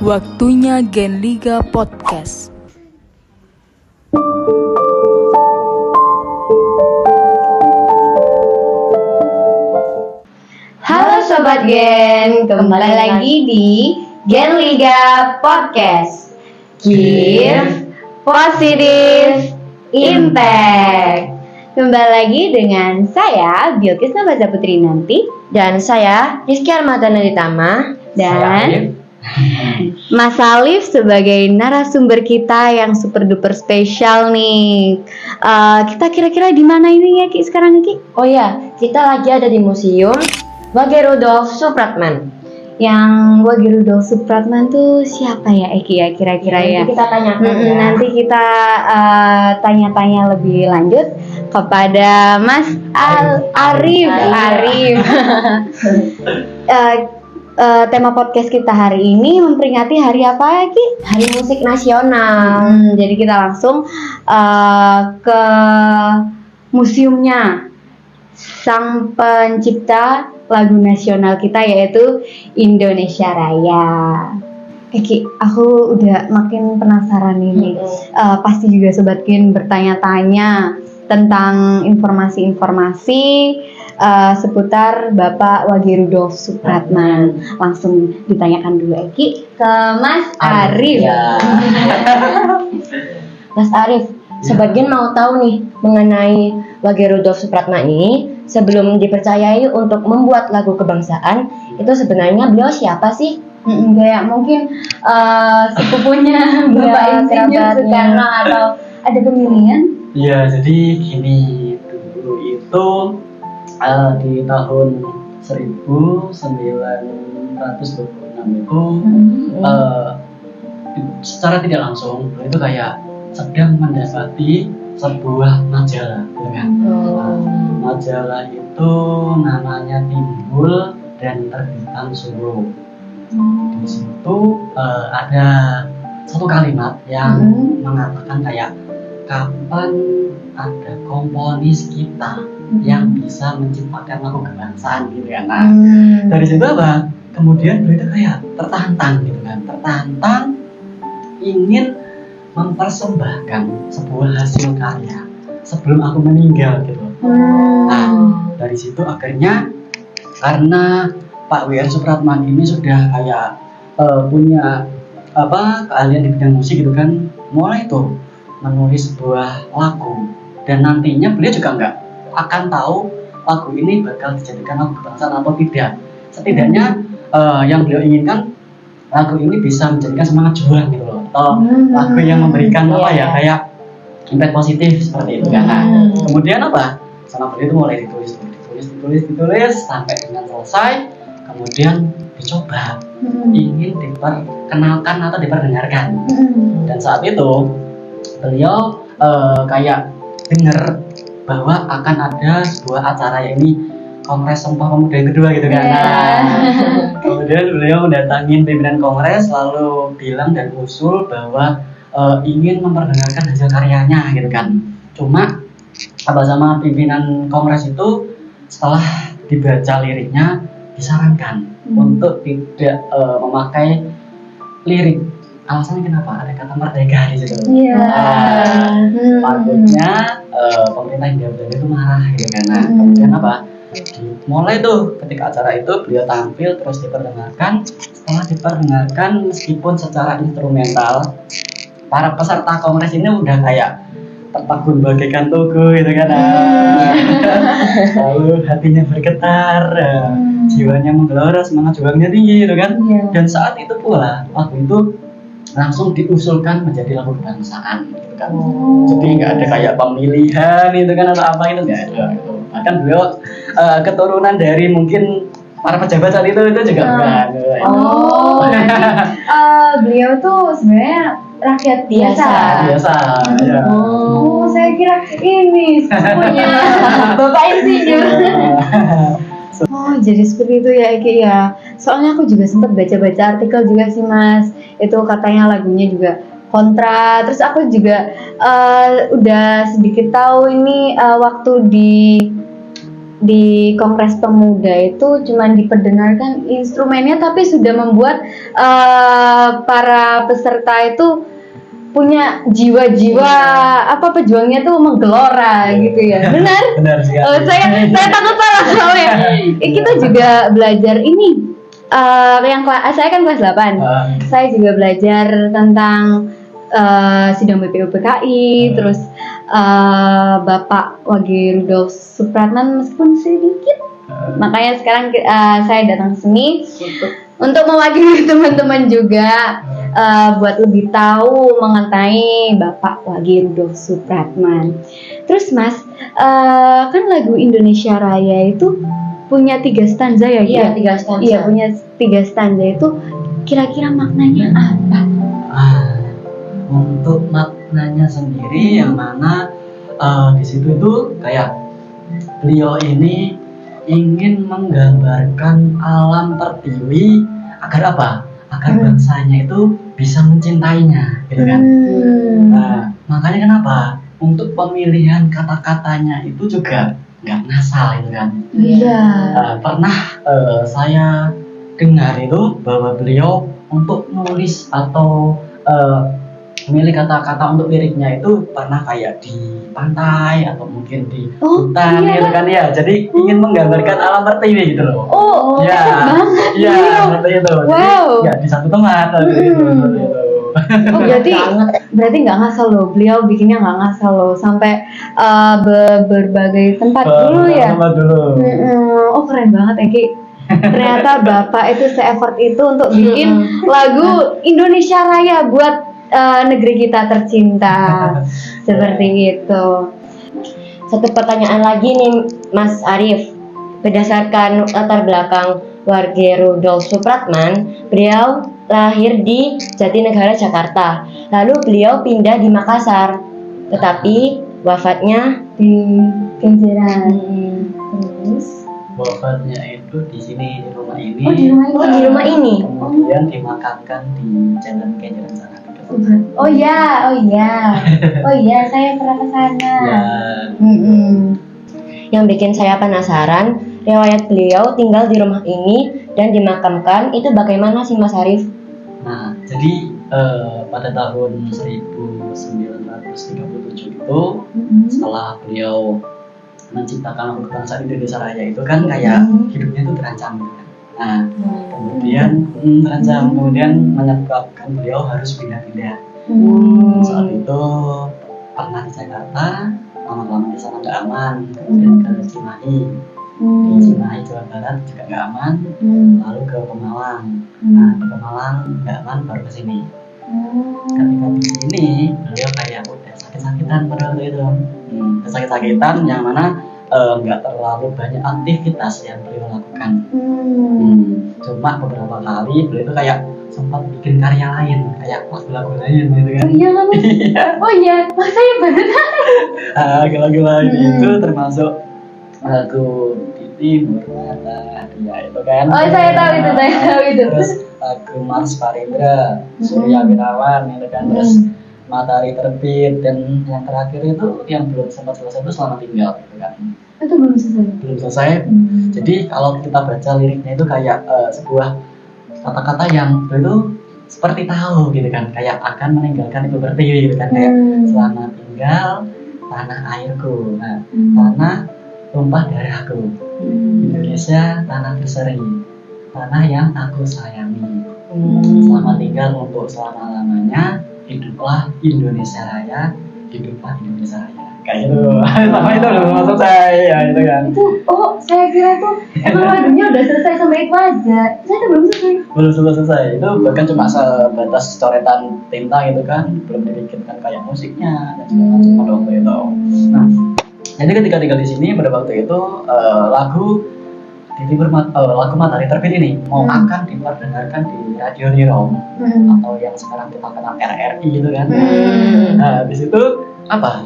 Waktunya Gen Liga Podcast. Halo Sobat Gen, kembali lagi di Gen Liga Podcast. Give positive impact. Kembali lagi dengan saya Bilkis Nabaza Putri Nanti Dan saya Rizky Armadana Ditama. dan Mas Alif sebagai narasumber kita yang super duper spesial nih. Kita kira-kira di mana ini ya Ki sekarang Ki? Oh ya, kita lagi ada di Museum Wage Rudolf Supratman. Yang Wage Rudolf Supratman tuh siapa ya Eki ya kira-kira ya? Nanti kita tanyakan ya. Nanti kita tanya-tanya lebih lanjut kepada Mas Arif. Tema podcast kita hari ini memperingati hari apa Ki? Hari Musik Nasional. Jadi kita langsung ke museumnya sang pencipta lagu nasional kita yaitu Indonesia Raya. Ki, aku udah makin penasaran ini. Pasti juga Sobat Gen bertanya-tanya tentang informasi-informasi seputar Bapak Wage Rudolf Supratman. Langsung ditanyakan dulu Eki ke Mas Arif. Ya. Mas Arif, sebagian mau tahu nih mengenai Wage Rudolf Supratman ini. Sebelum dipercayai untuk membuat lagu kebangsaan, itu sebenarnya beliau siapa sih? Kayak mungkin sepupunya Bapak Insinyur Soekarno atau ada pemilihan? Ya, jadi gini, dulu itu di tahun 1926 itu secara tidak langsung itu kayak sedang mendapati sebuah majalah, ya kan? Majalah itu namanya Timbul dan terbitan Solo. Di situ ada satu kalimat yang mengatakan kayak kapan ada komponis kita yang bisa menciptakan lagu kebangsaan gitu kan. Nah, dari situ apa? Kemudian beliau itu kayak tertantang gitu kan, tertantang ingin mempersembahkan sebuah hasil karya sebelum aku meninggal gitu. Nah, dari situ akhirnya karena Pak W.R. Supratman ini sudah kayak punya keahlian di bidang musik gitu kan, mulai tuh menulis sebuah lagu dan nantinya beliau juga nggak akan tahu lagu ini bakal dijadikan lagu kebangsaan atau tidak. Setidaknya yang beliau inginkan lagu ini bisa menjadikan semangat juang gitu loh, atau lagu yang memberikan kayak impact positif seperti itu kan. Nah, kemudian apa? Sama beliau itu mulai ditulis sampai dengan selesai, kemudian dicoba ingin diperkenalkan atau diperdengarkan. Dan saat itu beliau kayak dengar bahwa akan ada sebuah acara yakni Kongres Sumpah Pemuda yang kedua gitu kan. Kemudian beliau mendatangi pimpinan kongres lalu bilang dan usul bahwa ingin memperdengarkan hasil karyanya gitu kan. Cuma sama pimpinan kongres itu setelah dibaca liriknya disarankan untuk tidak memakai lirik. Alasannya kenapa? Ada kata merdeka di situ. Takutnya pemerintah Hindia Belanda itu marah gitu kan. Nah, kemudian apa? Mulai tuh ketika acara itu beliau tampil terus diperdengarkan. Setelah diperdengarkan meskipun secara instrumental, para peserta kongres ini udah kayak tertegun bagaikan tugu gitu kan. Lalu hatinya bergetar, jiwanya menggelora, semangat juangnya tinggi gitu kan. Dan saat itu pula lagu itu langsung diusulkan menjadi lagu kebangsaan gitu kan. Jadi nggak ada kayak pemilihan itu kan atau apa itu nggak ada gitu. Bahkan beliau keturunan dari mungkin para pejabat saat itu juga bukan. Beliau tuh sebenarnya rakyat biasa. Ya. Saya kira ini sepupunya Bapak Insinyur. Jadi seperti itu ya Eki ya. Soalnya aku juga sempat baca-baca artikel juga sih Mas. Itu katanya lagunya juga kontra. Terus aku juga udah sedikit tahu ini waktu di di Kongres Pemuda itu cuma diperdengarkan instrumennya, tapi sudah membuat para peserta itu punya jiwa-jiwa pejuangnya tuh menggelora gitu ya. Benar? Benar sekali. Saya takut salah soalnya. Kita juga belajar ini saya kan kelas 8. Saya juga belajar tentang sidang BPUPKI, terus Bapak Wage Rudolf Supratman meskipun sedikit. Makanya sekarang saya datang ke sini untuk mewakili teman-teman juga buat lebih tahu mengenai Bapak Wage Rudolf Supratman. Terus Mas, kan lagu Indonesia Raya itu punya 3 stanza ya? Iya, 3 stanza. Iya, punya 3 stanza itu kira-kira maknanya apa? Untuk maknanya sendiri yang mana di situ itu kayak beliau ini ingin menggambarkan alam pertiwi agar apa? Agar bangsanya itu bisa mencintainya, gitu kan? Nah, makanya kenapa? Untuk pemilihan kata-katanya itu juga nggak ngasal, gitu kan? Iya. Pernah saya dengar itu bahwa beliau untuk nulis atau memilih kata-kata untuk liriknya itu pernah kayak di pantai atau mungkin di hutan, gitu kan ya. Jadi ingin menggambarkan alam pertiwi gitu loh. Ya, ya seperti itu. Wow. Jadi nggak di satu tempat seperti itu. Berarti nggak ngasal loh. Beliau bikinnya nggak ngasal loh, sampai berbagai tempat dulu ya. Tempat dulu. Keren banget ya Ki. Ternyata Bapak itu se-effort itu untuk bikin lagu Indonesia Raya buat negeri kita tercinta. Seperti itu. Satu pertanyaan lagi nih Mas Arif. Berdasarkan latar belakang Wage Rudolf Supratman, beliau lahir di Jatinegara, Jakarta. Lalu beliau pindah di Makassar, tetapi wafatnya Di Kenjeran. Terus Wafatnya itu di sini, di rumah ini. di rumah ini. Kemudian dimakamkan di Jalan Kenjeran sana. Oh iya, saya pernah ke sana. Ya. Yang bikin saya penasaran, riwayat beliau tinggal di rumah ini dan dimakamkan itu bagaimana sih Mas Arif? Nah, jadi pada tahun 1937 itu setelah beliau menciptakan lagu kebangsaan Indonesia Raya itu kan kayak hidupnya itu terancam gitu kan. Nah, kemudian menyebabkan beliau harus pindah-pindah. Saat itu pernah di Jakarta, lama-lama di sana nggak aman, kemudian ke Cimahi, di Cimahi Jawa Barat juga nggak aman, lalu ke Pemalang. Nah, di Pemalang nggak aman, baru ke sini. Ketika di sini beliau kayak udah sakit-sakitan pada waktu itu, sakit-sakitan yang mana nggak terlalu banyak aktivitas yang beliau lakukan. Cuma beberapa kali beliau itu kayak sempat bikin karya lain, kayak lagu-lagu lain gitu kan. Saya baru tahu. Lagu-lagu lain itu termasuk lagu Di Timur Mata Dia itu kan. Saya tahu itu. Terus lagu Mars Parindra, Surya Wirawan itu kan. Terus Matahari Terbit, dan yang terakhir itu yang belum sempat selesai itu Selamat Tinggal gitu kan. Itu belum selesai. Jadi kalau kita baca liriknya itu kayak sebuah kata-kata yang itu seperti tahu gitu kan, kayak akan meninggalkan ibu pertiwi gitu kan, kayak selamat tinggal tanah airku, tanah tumpah darahku, Indonesia tanah berseri, tanah yang aku sayangi, selamat tinggal untuk selama-lamanya, hiduplah Indonesia Raya, hiduplah Indonesia Raya. Kayak itu, sama itu udah selesai ya itu kan. Saya kira tuh emang lagunya udah selesai sampai itu aja. Saya tuh belum selesai. Itu bahkan cuma sebatas coretan tinta gitu kan, belum dibikinkan kayak musiknya dan segala macam pada waktu itu. Nah, jadi ketika tinggal di sini pada waktu itu lagu lagu Matahari Terbit ini mau akan diperdengarkan di Radio Niro atau yang sekarang kita kenal RRI gitu kan. Nah, di situ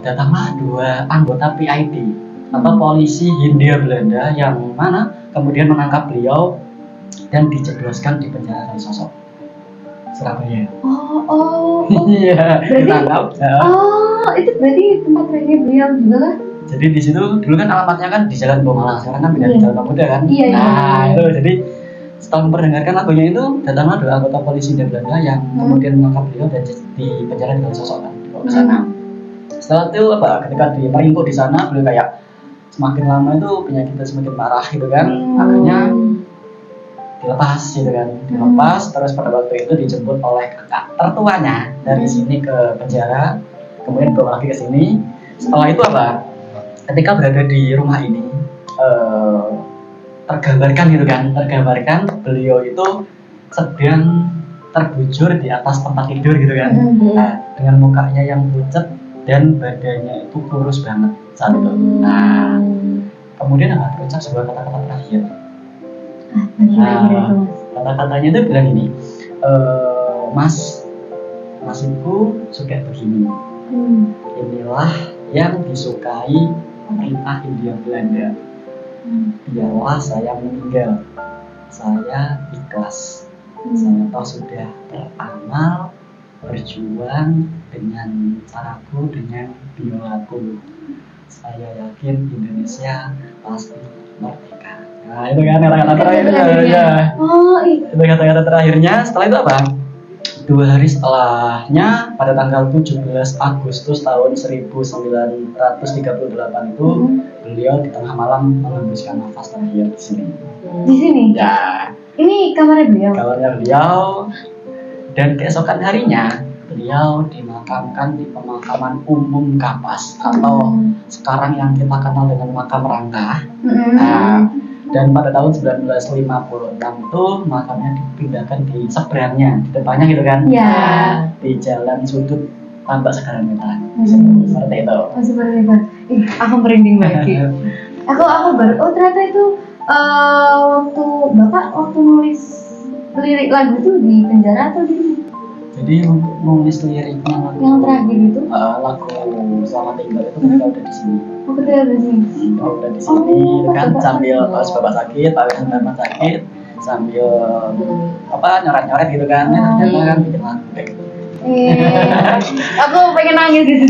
datanglah 2 anggota PID atau polisi Hindia Belanda yang mana kemudian menangkap beliau dan dijebloskan di penjara Kalisosok, Surabaya. Oh. Iya, Berarti, ditangkap. itu berarti tempat terakhir beliau juga kan? Jadi di situ dulu kan alamatnya kan di Jalan Bomalang, sekarang kan pindah di Jalan Pemuda kan. Iya, iya. Nah itu jadi setelah memperdengarkan lagunya itu datanglah dua anggota polisi dari Belanda yang kemudian menangkap beliau dan di penjara dengan sosok kan dibawa ke sana. Setelah itu ketika diperingkuh di sana beliau kayak semakin lama itu penyakitnya semakin parah gitu kan. Akhirnya dilepas gitu kan, terus pada waktu itu dijemput oleh kakak tertuanya dari sini ke penjara, kemudian dibawa lagi ke sini. Setelah itu apa? Ketika berada di rumah ini tergambarkan beliau itu sedang terbujur di atas tempat tidur gitu kan. Nah, dengan mukanya yang pucat dan badannya itu kurus banget saat itu. Nah, kemudian apa? Terucap sebuah kata-kata terakhir. Nah, kata-katanya itu bilang gini, Masinku sudah begini. Inilah yang disukai pemerintah Hindia Belanda. Biarlah saya meninggal, saya ikhlas. Saya toh sudah beramal, berjuang dengan caraku, dengan biolaku. Saya yakin Indonesia pasti merdeka. Nah itu kan kata-kata terakhirnya ya. Itu kata-kata terakhirnya. Setelah itu apa? 2 hari setelahnya pada tanggal 17 Agustus tahun 1938 itu beliau di tengah malam mengembuskan nafas terakhir di sini. Di sini? Ya. Ini kamarnya beliau? Kamarnya beliau. Dan keesokan harinya beliau dimakamkan di pemakaman umum Kapas atau sekarang yang kita kenal dengan makam Rangka. Nah, dan pada tahun 1956 itu makamnya dipindahkan di seberangnya, di depannya gitu kan. Iya. Di Jalan Sudut Tambak Segaran Wetan. Seperti itu. Seperti itu. Aku merinding banget. Aku baru ternyata itu waktu nulis lirik lagu itu di penjara atau di Jadi untuk nulis liriknya yang terakhir itu lagu Selamat Tinggal itu kita udah di sini. Oh, kita udah di sini. Udah di sini kan sambil bapak sakit, Pak Wisnu sakit, sambil nyoret-nyoret gitu kan. Ternyata kan bikin lagu kayak gitu. Aku pengen nangis gitu.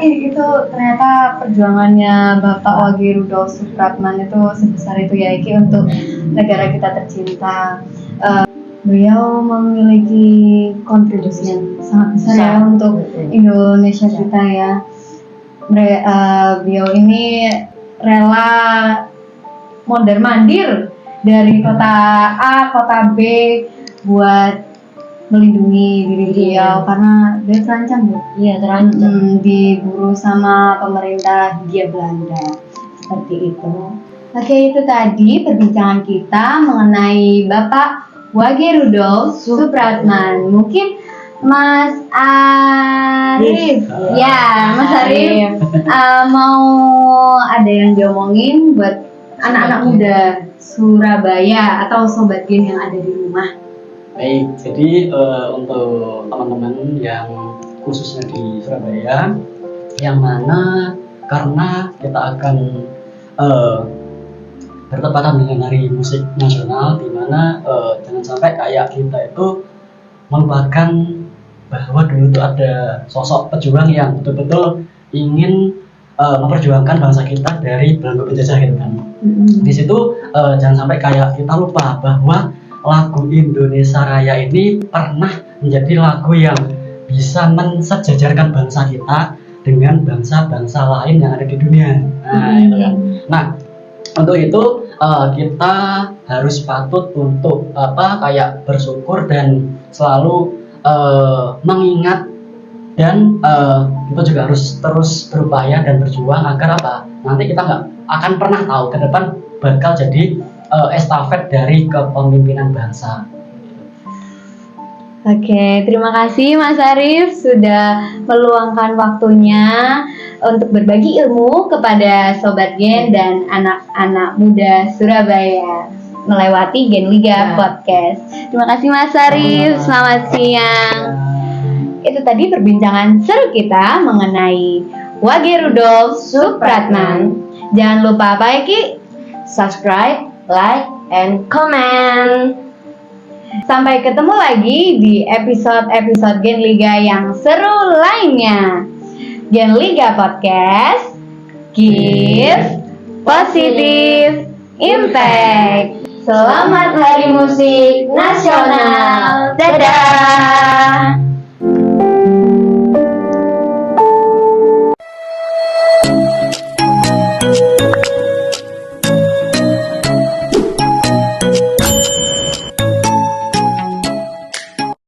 Itu ternyata perjuangannya Bapak Wage Rudolf Supratman itu sebesar itu ya Iki untuk negara kita tercinta. Beliau memiliki kontribusi yang sangat besar ya untuk Indonesia kita ya. Beliau ini rela mondar-mandir dari kota A, kota B buat melindungi diri beliau karena dia terancam bu. Iya terancam. Diburu sama pemerintah Hindia Belanda seperti itu. Oke, itu tadi perbincangan kita mengenai Bapak Wage Rudolf Supratman. Mungkin Mas Arif, ya Mas Arif mau ada yang diomongin buat anak-anak muda Surabaya atau sobat Gen yang ada di rumah. Baik, jadi untuk teman-teman yang khususnya di Surabaya, yang mana karena kita akan bertepatan dengan Hari Musik Nasional, di mana jangan sampai kayak kita itu melupakan bahwa dulu itu ada sosok pejuang yang betul-betul ingin memperjuangkan bangsa kita dari belenggu penjajah gitu kan. Di situ jangan sampai kayak kita lupa bahwa lagu Indonesia Raya ini pernah menjadi lagu yang bisa mensejajarkan bangsa kita dengan bangsa-bangsa lain yang ada di dunia. Nah, itu kan. Nah, untuk itu kita harus patut untuk kayak bersyukur dan selalu mengingat dan kita juga harus terus berupaya dan berjuang agar nanti kita nggak akan pernah tahu ke depan bakal jadi estafet dari kepemimpinan bangsa. Oke, terima kasih Mas Arif sudah meluangkan waktunya untuk berbagi ilmu kepada Sobat Gen dan anak-anak muda Surabaya melewati Gen Liga Podcast. Terima kasih Mas Arif, selamat siang. Itu tadi perbincangan seru kita mengenai Wage Rudolf Supratman. Jangan lupa apa ya Ki? Subscribe, like, and comment. Sampai ketemu lagi di episode-episode Gen Liga yang seru lainnya. Gen Liga Podcast, give positive impact. Selamat Hari Musik Nasional. Dadah.